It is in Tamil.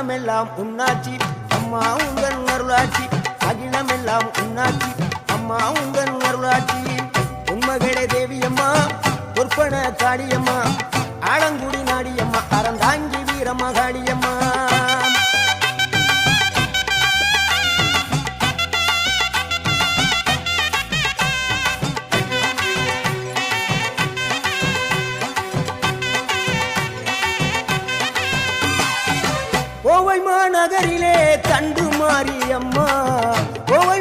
அகிலமெல்லாம் உன்னாட்சி அம்மா உங்கள் அருளாட்சி அகிலமெல்லாம் உன்னாட்சி அம்மா உங்கள் அருளாட்சி உண்மகளே தேவியம்மா பொற்பன காளியம்மா ஆலங்குடி நாடியம்மா அறந்தாங்கி வீரம்மா காளியம்மா கோவை மாநகரிலே தண்டு மாரியம்மா கோவை